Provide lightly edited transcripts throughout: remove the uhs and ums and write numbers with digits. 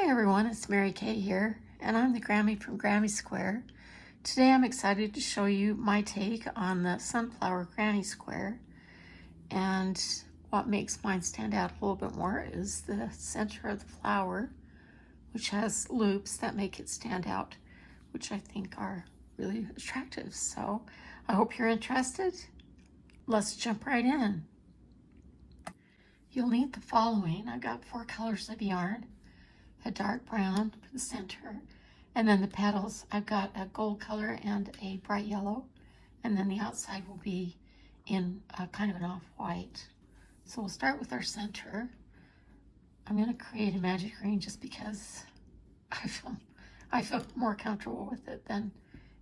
Hi everyone, it's Mary Kay here, and I'm the Grammy from Grammy Square. Today I'm excited to show you my take on the sunflower granny square, and what makes mine stand out a little bit more is the center of the flower, which has loops that make it stand out, which I think are really attractive. So I hope you're interested. Let's jump right in. You'll need the following. I've got 4 colors of yarn. A dark brown for the center, and then the petals I've got a gold color and a bright yellow, and then the outside will be in kind of an off-white. So we'll start with our center. I'm going to create a magic ring just because I feel more comfortable with it than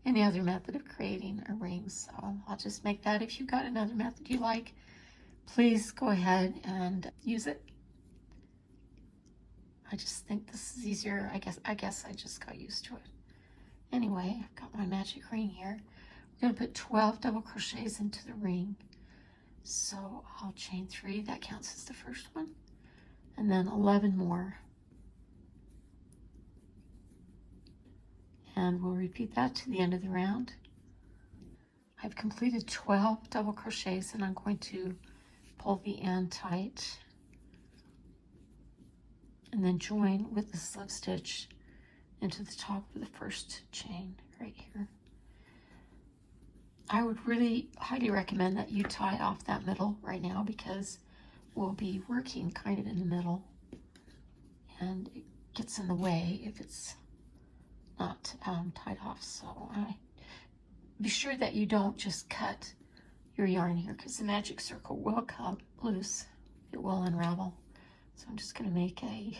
any other method of creating a ring. So I'll just make that. If you've got another method you like, please go ahead and use it. I just think this is easier. I guess I just got used to it. Anyway, I've got my magic ring here. We're going to put 12 double crochets into the ring. So I'll chain 3, that counts as the first one, and then 11 more. And we'll repeat that to the end of the round. I've completed 12 double crochets, and I'm going to pull the end tight and then join with the slip stitch into the top of the first chain right here. I would really highly recommend that you tie off that middle right now, because we'll be working kind of in the middle and it gets in the way if it's not tied off. So be sure that you don't just cut your yarn here, because the magic circle will come loose. It will unravel. So I'm just going to make a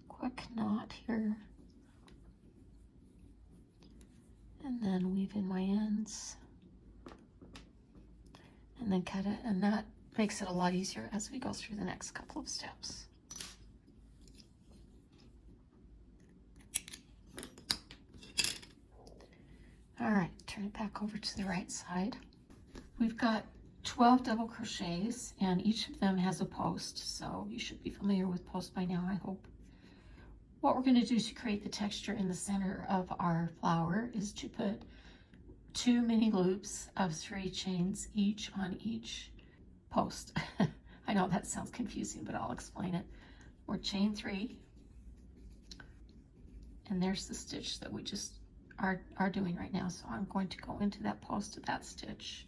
quick knot here and then weave in my ends and then cut it, and that makes it a lot easier as we go through the next couple of steps. All right, turn it back over to the right side. We've got 12 double crochets, and each of them has a post, so you should be familiar with posts by now, I hope. What we're going to do to create the texture in the center of our flower is to put 2 mini loops of 3 chains each on each post. I know that sounds confusing, but I'll explain it. We're chain 3, and there's the stitch that we just are doing right now. So I'm going to go into that post of that stitch,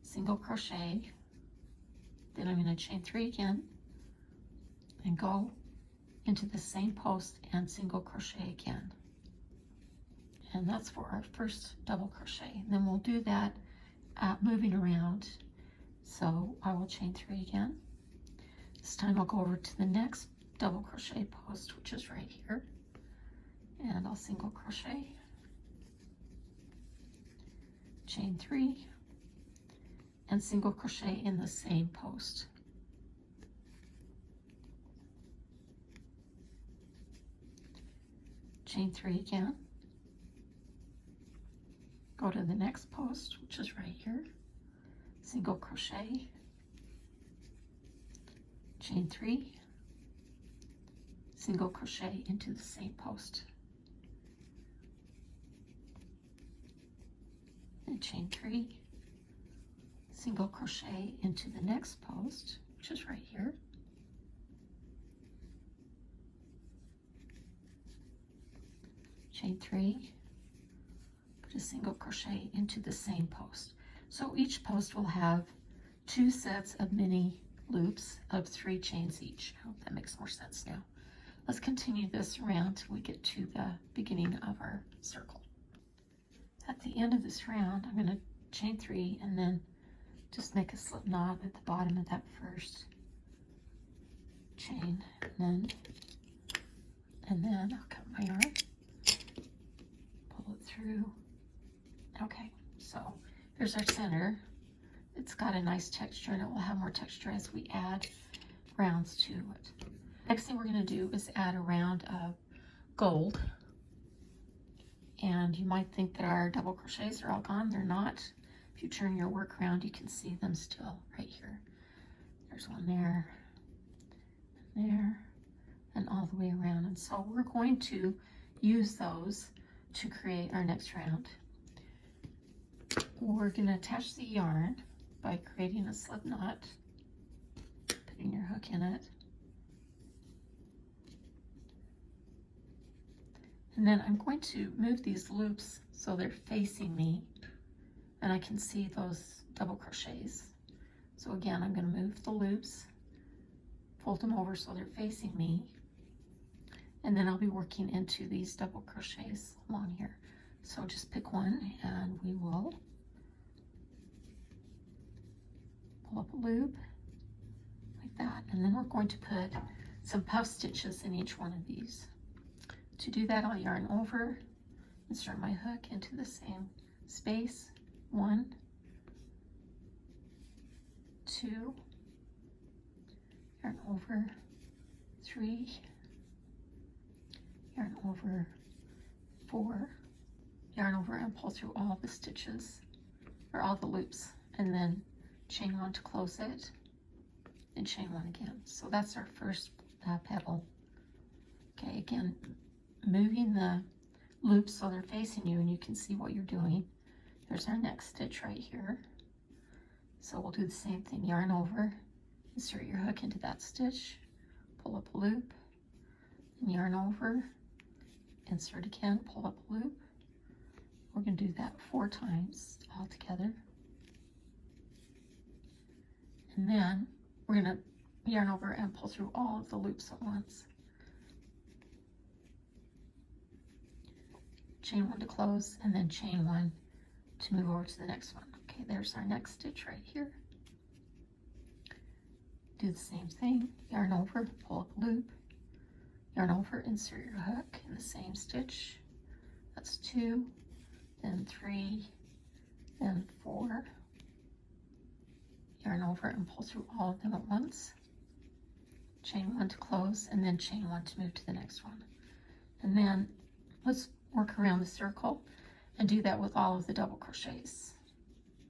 single crochet, then I'm going to chain 3 again and go into the same post and single crochet again. And that's for our first double crochet. And then we'll do that moving around. So I will chain 3 again. This time I'll go over to the next double crochet post, which is right here, and I'll single crochet, chain 3, and single crochet in the same post. Chain 3 again, go to the next post, which is right here, single crochet, chain 3, single crochet into the same post, and chain 3, single crochet into the next post, which is right here, chain 3, put a single crochet into the same post. So each post will have 2 sets of mini loops of 3 chains each. I hope that makes more sense now. Let's continue this around till we get to the beginning of our circle. At the end of this round, I'm going to chain 3 and then just make a slip knot at the bottom of that first chain, and then I'll cut my yarn, pull it through. Okay, so here's our center. It's got a nice texture, and it will have more texture as we add rounds to it. Next thing we're going to do is add a round of gold. And you might think that our double crochets are all gone. They're not. If you turn your work around, you can see them still right here. There's one there, and there, and all the way around. And so we're going to use those to create our next round. We're going to attach the yarn by creating a slip knot, putting your hook in it. And then I'm going to move these loops so they're facing me and I can see those double crochets. So again, I'm going to move the loops, fold them over so they're facing me, and then I'll be working into these double crochets along here. So just pick one and we will pull up a loop like that, and then we're going to put some puff stitches in each one of these. To do that, I'll yarn over, insert my hook into the same space, 1, 2, yarn over, 3, yarn over, 4, yarn over and pull through all the stitches, or all the loops, and then chain 1 to close it, and chain 1 again. So that's our first petal. Okay, again, moving the loops so they're facing you and you can see what you're doing. There's our next stitch right here. So we'll do the same thing, yarn over, insert your hook into that stitch, pull up a loop, and yarn over, insert again, pull up a loop. We're going to do that 4 times all together. And then we're going to yarn over and pull through all of the loops at once. Chain 1 to close, and then chain 1 to move over to the next one. Okay, there's our next stitch right here. Do the same thing, yarn over, pull up a loop, yarn over, insert your hook in the same stitch. That's 2, then 3, then 4. Yarn over and pull through all of them at once. Chain 1 to close, and then chain 1 to move to the next one. And then let's work around the circle and do that with all of the double crochets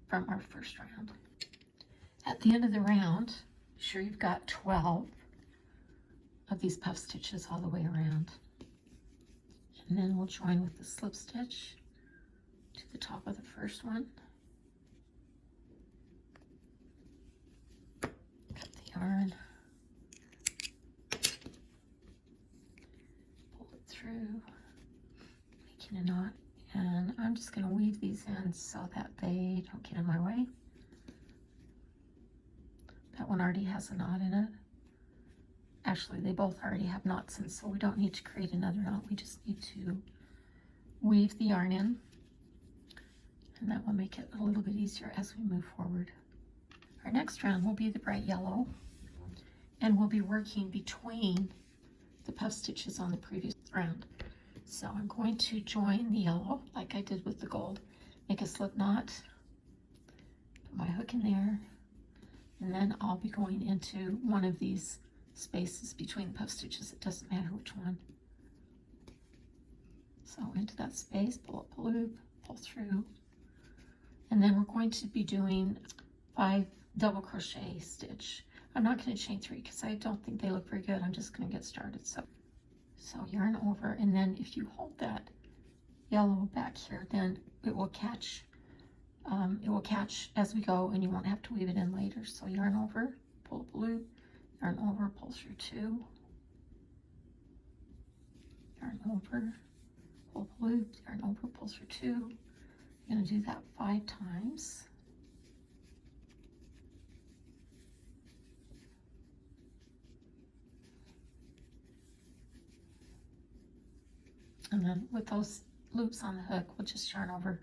from our first round. At the end of the round, be sure you've got 12 of these puff stitches all the way around. And then we'll join with the slip stitch to the top of the first one. Cut the yarn, pull it through, making a knot, and I'm just going to weave these in so that they don't get in my way. That one already has a knot in it. Actually, they both already have knots in, so we don't need to create another knot. We just need to weave the yarn in, and that will make it a little bit easier as we move forward. Our next round will be the bright yellow, and we'll be working between the puff stitches on the previous round. So I'm going to join the yellow like I did with the gold, make a slip knot, put my hook in there, and then I'll be going into one of these spaces between puff stitches. It doesn't matter which one. So into that space, pull up a loop, pull through, and then we're going to be doing 5 double crochet stitch. I'm not going to chain 3 because I don't think they look very good. I'm just going to get started. So yarn over, and then if you hold that yellow back here, then it will catch as we go, and you won't have to weave it in later. So yarn over, pull up a loop, yarn over, pull through 2, yarn over, pull up a loop, yarn over, pull through 2. You're going to do that 5 times. And then with those loops on the hook, we'll just yarn over,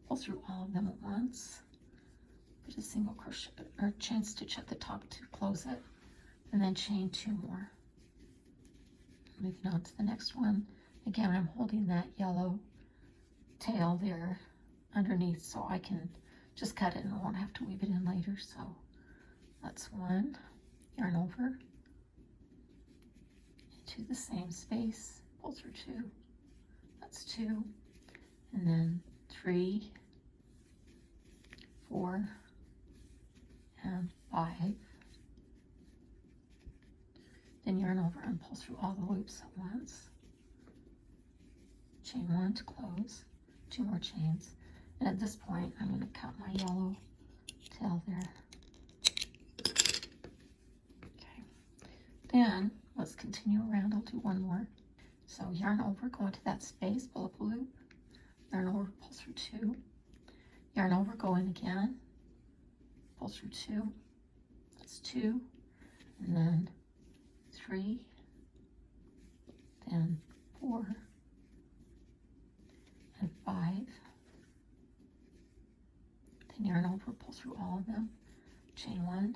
pull through all of them at once, put a single crochet or chain stitch at the top to close it, and then chain 2 more. Moving on to the next one. Again, I'm holding that yellow tail there underneath so I can just cut it and I won't have to weave it in later. So that's 1, yarn over into the same space, pull through 2. That's 2, and then 3, 4, and 5. then yarn over and pull through all the loops at once. Chain 1 to close, 2 more chains, and at this point I'm going to cut my yellow tail there. Okay, then let's continue around. I'll do one more. So yarn over, go into that space, pull up a loop, yarn over, pull through 2, yarn over, go in again, pull through 2, that's 2, and then 3, then 4, and 5, then yarn over, pull through all of them, chain 1,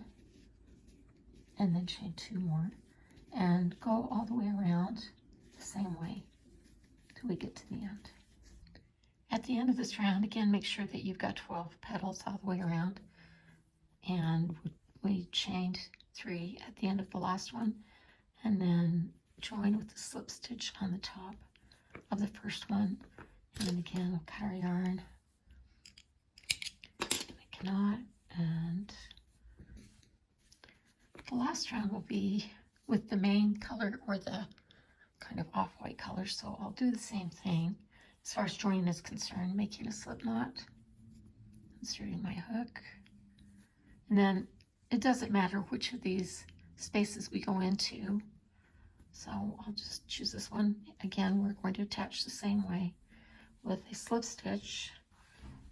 and then chain 2 more, and go all the way around the same way till we get to the end. At the end of this round, again, make sure that you've got 12 petals all the way around, and we chained 3 at the end of the last one, and then join with the slip stitch on the top of the first one, and then again we'll cut our yarn, make a knot, and the last round will be with the main color or the kind of off-white color. So I'll do the same thing as far as joining is concerned, making a slip knot, inserting my hook, and then it doesn't matter which of these spaces we go into. So I'll just choose this one. Again, we're going to attach the same way with a slip stitch,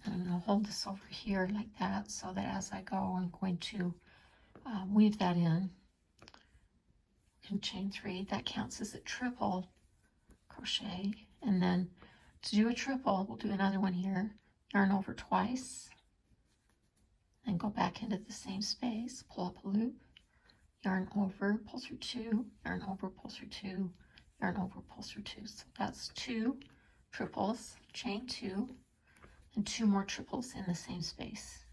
and I'm going to hold this over here like that so that as I go I'm going to weave that in and chain 3. That counts as a triple crochet, and then to do a triple we'll do another one here, yarn over twice, and go back into the same space, pull up a loop, yarn over, pull through 2, yarn over, pull through 2, yarn over, pull through 2. So that's 2 triples, chain 2, and 2 more triples in the same space.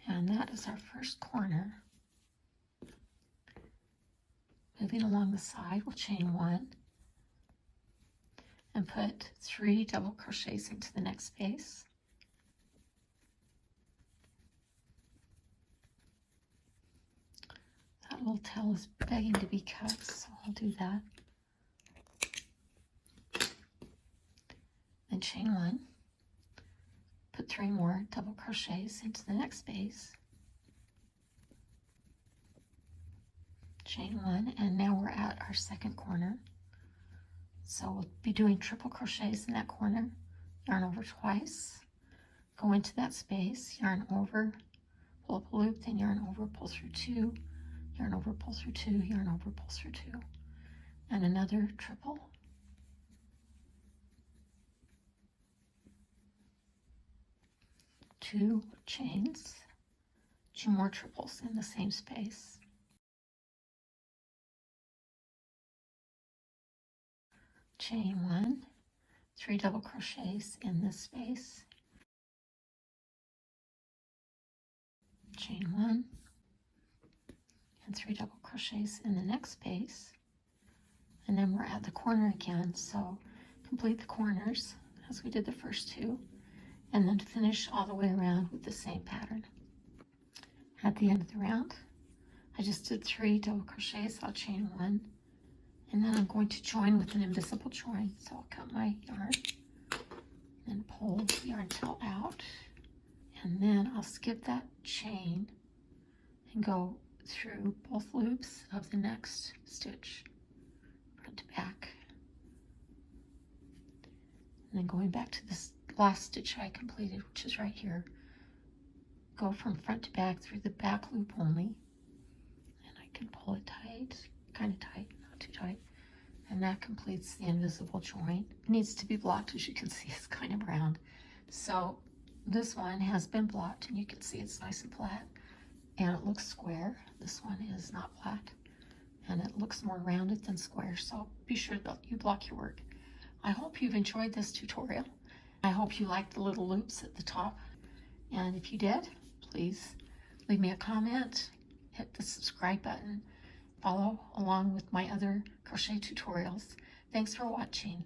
And that is our first corner. Moving along the side, we'll chain 1 and put 3 double crochets into the next space. That little tail is begging to be cut, so I'll do that. Then chain 1, put 3 more double crochets into the next space, chain 1, and now we're at our second corner. So we'll be doing triple crochets in that corner, yarn over twice, go into that space, yarn over, pull up a loop, then yarn over, pull through 2, yarn over, pull through 2, yarn over, pull through 2, and another triple. Two chains, 2 more triples in the same space. Chain 1, 3 double crochets in this space, chain 1, and 3 double crochets in the next space, and then we're at the corner again, so complete the corners as we did the first 2, and then finish all the way around with the same pattern. At the end of the round, I just did 3 double crochets, I'll chain 1, and then I'm going to join with an invisible join. So I'll cut my yarn and pull the yarn tail out, and then I'll skip that chain and go through both loops of the next stitch, front to back, and then going back to this last stitch I completed, which is right here, go from front to back through the back loop only, and I can pull it tight, kind of tight, not too tight, and that completes the invisible join. It needs to be blocked, as you can see it's kind of round, so this one has been blocked and you can see it's nice and flat and it looks square. This one is not flat and it looks more rounded than square, so be sure that you block your work. I hope you've enjoyed this tutorial. I hope you liked the little loops at the top, and if you did, please leave me a comment, hit the subscribe button, follow along with my other crochet tutorials. Thanks for watching.